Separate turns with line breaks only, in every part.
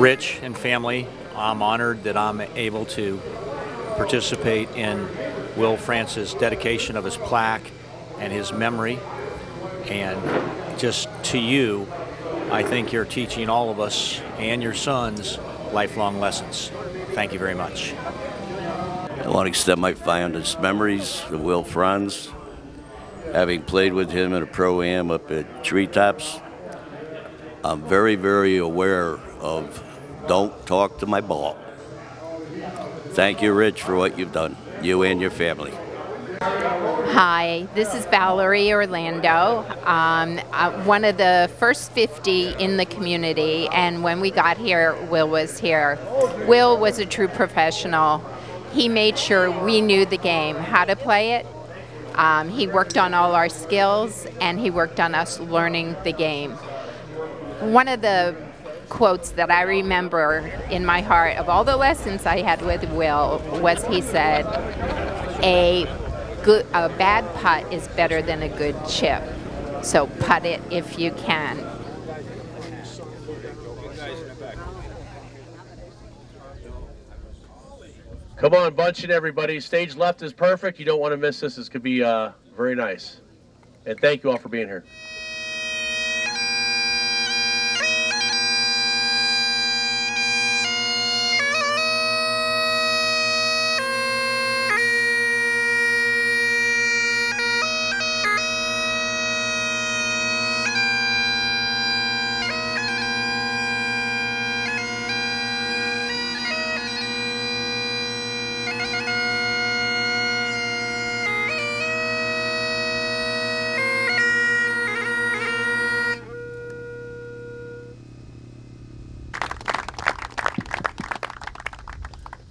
Rich and family, I'm honored that I'm able to participate in Will Frantz's dedication of his plaque and his memory. And just to you, I think you're teaching all of us and your sons lifelong lessons. Thank you very much.
I want to extend my fondest memories of Will Frantz, having played with him in a Pro-Am up at Treetops. I'm very, very aware of don't talk to my ball. Thank you, Rich, for what you've done, you and your family.
Hi, this is Valerie Orlando, one of the first 50 in the community, and when we got here, Will was here. Will was a true professional. He made sure we knew the game, how to play it. He worked on all our skills, and he worked on us learning the game. One of the quotes that I remember in my heart of all the lessons I had with Will was he said, a bad putt is better than a good chip, so putt it if you can.
Come on, bunch it, everybody. Stage left is perfect. You don't want to miss this. This could be very nice. And thank you all for being here.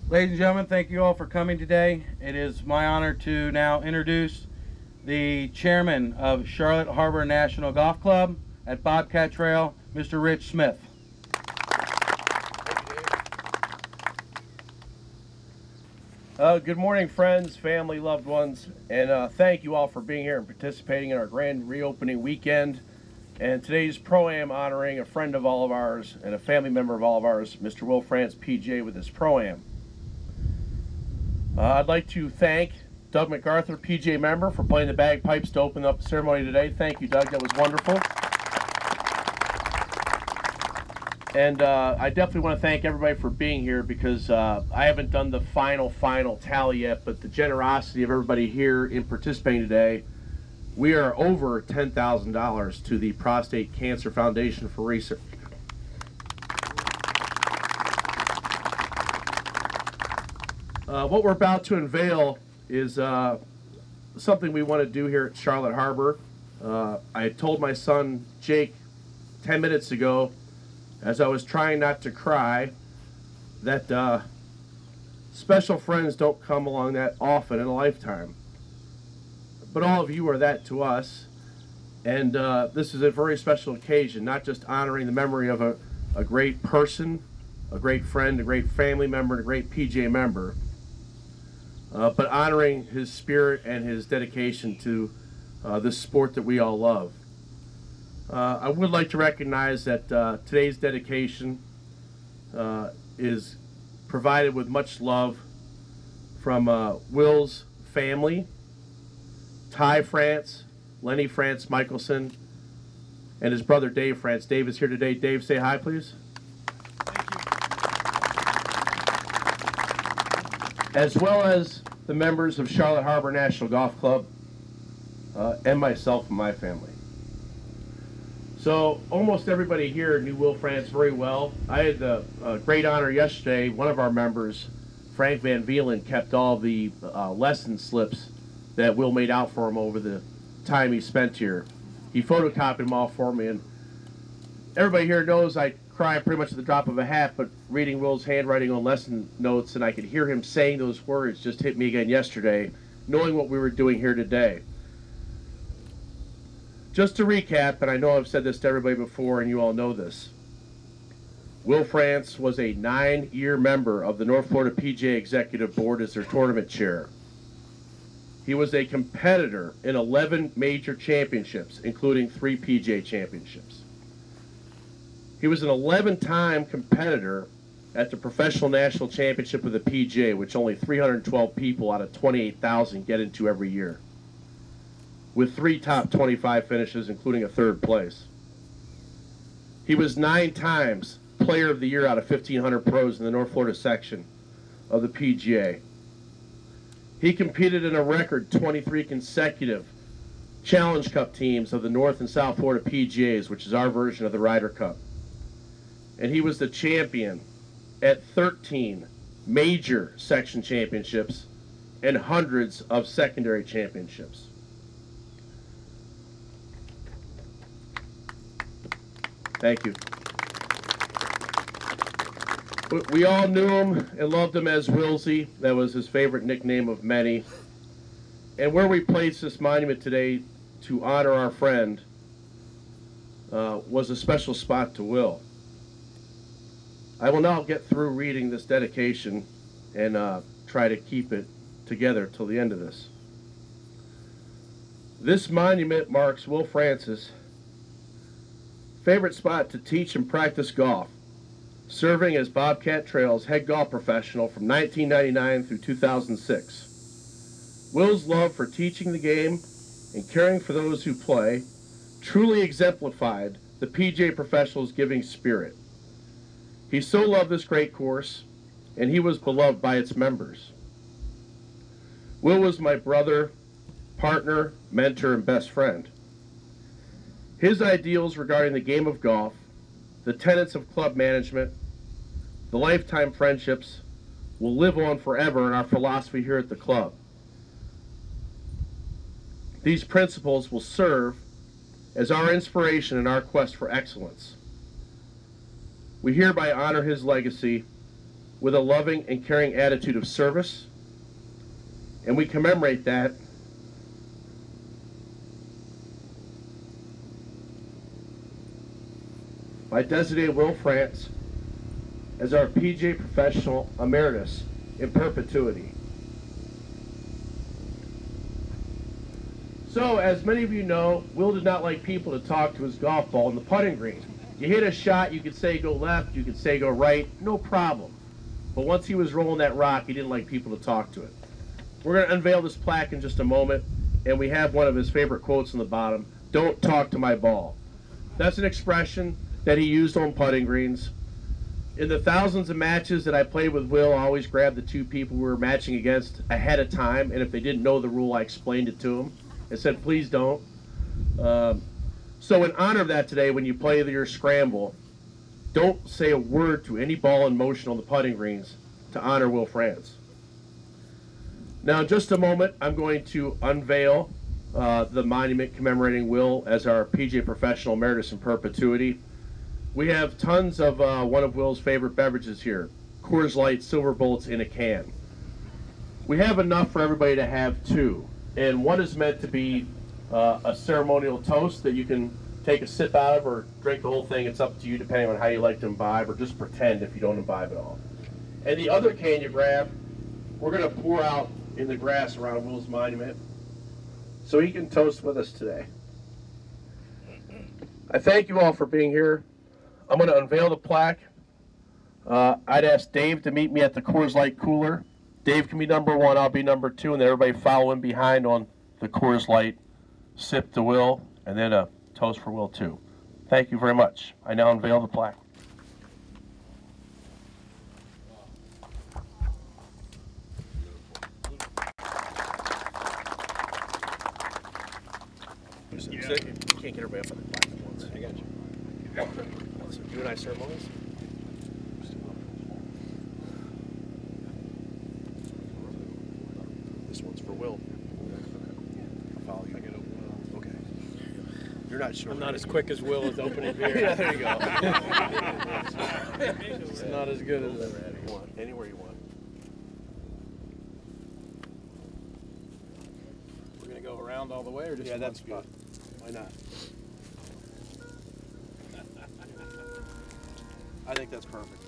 Ladies and gentlemen, thank you all for coming today. It is my honor to now introduce the chairman of Charlotte Harbor National Golf Club at Bobcat Trail, Mr. Rich Smith.
Good morning, friends, family, loved ones, and thank you all for being here and participating in our grand reopening weekend. And today's Pro-Am honoring a friend of all of ours and a family member of all of ours, Mr. Will Frantz, PJ, with his Pro-Am. I'd like to thank Doug MacArthur, PJ member, for playing the bagpipes to open up the ceremony today. Thank you, Doug. That was wonderful. And I definitely want to thank everybody for being here because I haven't done the final tally yet, but the generosity of everybody here in participating today, we are over $10,000 to the Prostate Cancer Foundation for research. What we're about to unveil is something we want to do here at Charlotte Harbor. I told my son Jake 10 minutes ago, as I was trying not to cry, that special friends don't come along that often in a lifetime. But all of you are that to us, and this is a very special occasion, not just honoring the memory of a great person, a great friend, a great family member, and a great PJ member, but honoring his spirit and his dedication to this sport that we all love. I would like to recognize that today's dedication is provided with much love from Will's family, Ty Frantz, Lenny Frantz Michelson, and his brother Dave Frantz. Dave is here today. Dave, say hi, please. As well as the members of Charlotte Harbor National Golf Club, and myself and my family. So almost everybody here knew Will Frantz very well. I had the great honor yesterday, one of our members, Frank Van Veelen, kept all the lesson slips that Will made out for him over the time he spent here. He photocopied them all for me, and everybody here knows I cry pretty much at the drop of a hat, but reading Will's handwriting on lesson notes and I could hear him saying those words just hit me again yesterday, knowing what we were doing here today. Just to recap, and I know I've said this to everybody before and you all know this, Will Frantz was a 9-year member of the North Florida PGA Executive Board as their tournament chair. He was a competitor in 11 major championships, including 3 PGA championships. He was an 11-time competitor at the Professional National Championship of the PGA, which only 312 people out of 28,000 get into every year, with 3 top 25 finishes, including a 3rd place. He was 9 times Player of the Year out of 1,500 pros in the North Florida section of the PGA. He competed in a record 23 consecutive Challenge Cup teams of the North and South Florida PGAs, which is our version of the Ryder Cup. And he was the champion at 13 major section championships and hundreds of secondary championships. Thank you. We all knew him and loved him as Willsy. That was his favorite nickname of many. And where we place this monument today to honor our friend was a special spot to Will. I will now get through reading this dedication and try to keep it together till the end of this. This monument marks Will Frantz's favorite spot to teach and practice golf, serving as Bobcat Trail's head golf professional from 1999 through 2006. Will's love for teaching the game and caring for those who play truly exemplified the PGA professional's giving spirit. He so loved this great course, and he was beloved by its members. Will was my brother, partner, mentor, and best friend. His ideals regarding the game of golf, the tenets of club management, the lifetime friendships will live on forever in our philosophy here at the club. These principles will serve as our inspiration in our quest for excellence. We hereby honor his legacy with a loving and caring attitude of service, and we commemorate that by designating Will Frantz as our PGA Professional Emeritus in perpetuity. So, as many of you know, Will did not like people to talk to his golf ball in the putting green. You hit a shot, you could say go left, you could say go right, no problem. But once he was rolling that rock, he didn't like people to talk to it. We're going to unveil this plaque in just a moment, and we have one of his favorite quotes on the bottom: "Don't talk to my ball." That's an expression that he used on putting greens. In the thousands of matches that I played with Will, I always grabbed the 2 people we were matching against ahead of time, and if they didn't know the rule, I explained it to them and said, please don't. So in honor of that today, when you play your scramble, don't say a word to any ball in motion on the putting greens to honor Will Frantz. Now, in just a moment, I'm going to unveil the monument commemorating Will as our PGA Professional Emeritus in perpetuity. We have tons of one of Will's favorite beverages here, Coors Light Silver Bullets in a can. We have enough for everybody to have 2, and one is meant to be a ceremonial toast that you can take a sip out of or drink the whole thing. It's up to you depending on how you like to imbibe, or just pretend if you don't imbibe at all. And the other can you grab, we're going to pour out in the grass around Will's monument so he can toast with us today. I thank you all for being here. I'm going to unveil the plaque. I'd ask Dave to meet me at the Coors Light cooler. Dave can be number 1, I'll be number 2, and then everybody follow him behind on the Coors Light sip to Will, and then a toast for Will too. Thank you very much. I now unveil the plaque. You can't get everybody up on the plaque at once. I got you. So you and I ceremonies? This one's for Will. I'll follow you. I get okay. You're not sure.
I'm not as quick as Will as opening beer.
Yeah, there you go.
It's not as good as
you want. Anywhere you want.
We're gonna go around all the way, or just
That's
spot?
good. Why not? I think that's perfect.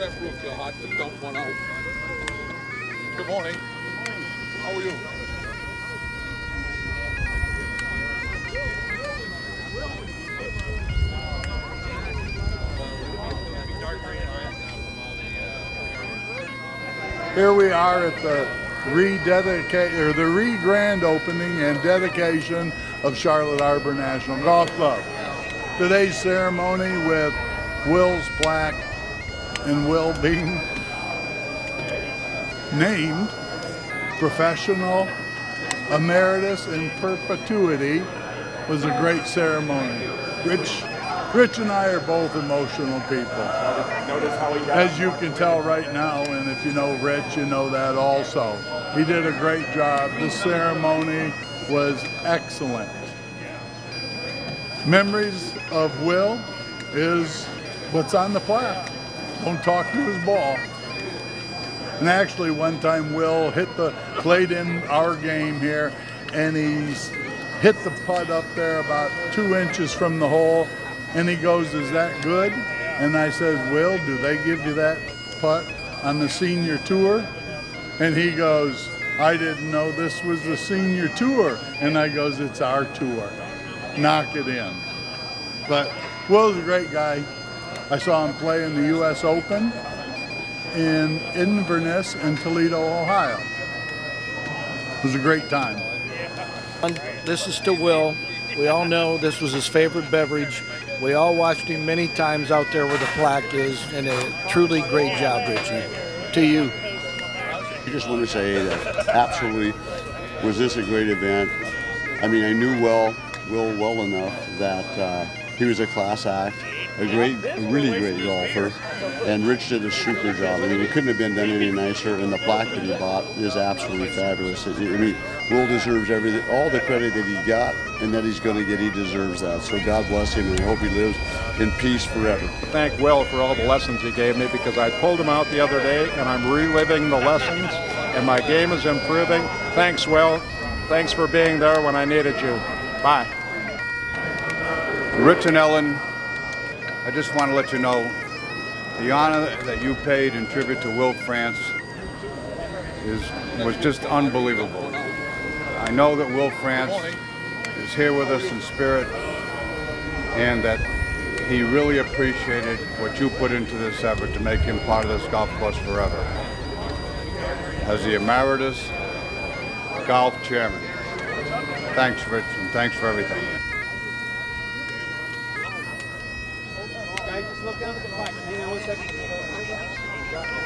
that fruit, you'll have to dump one out. Good morning. How are you?
Here we are at the re-grand opening and dedication of Charlotte Harbor National Golf Club. Today's ceremony with Will's plaque and Will being named Professional Emeritus in Perpetuity was a great ceremony. Rich and I are both emotional people, as you can tell right now, and if you know Rich, you know that also. He did a great job. The ceremony was excellent. Memories of Will is what's on the plaque. Don't talk to his ball. And actually one time Will played in our game here, and he's hit the putt up there about 2 inches from the hole, and he goes, "Is that good?" And I said, "Will, do they give you that putt on the senior tour?" And he goes, "I didn't know this was the senior tour." And I goes, "It's our tour. Knock it in." But Will's a great guy. I saw him play in the U.S. Open in Inverness and Toledo, Ohio. It was a great time.
This is to Will. We all know this was his favorite beverage. We all watched him many times out there where the plaque is, and a truly great job, Richie. To you.
I just want to say that absolutely was this a great event. I mean, I knew Will well enough that he was a class act, a really great golfer, and Rich did a super job. I mean, it couldn't have been done any nicer, and the plaque that he bought is absolutely fabulous. I mean, Will deserves everything, all the credit that he got and that he's going to get, he deserves that. So God bless him, and I hope he lives in peace forever.
Thank Will for all the lessons he gave me, because I pulled him out the other day and I'm reliving the lessons and my game is improving. Thanks, Will. Thanks for being there when I needed you. Bye.
Rich and Ellen, I just want to let you know the honor that you paid in tribute to Will Frantz was just unbelievable. I know that Will Frantz is here with us in spirit, and that he really appreciated what you put into this effort to make him part of this golf course forever. As the Emeritus Golf Chairman, thanks, Rich, and thanks for everything.
Guys, just look down at the plaque. Hang on 1 second. Yeah.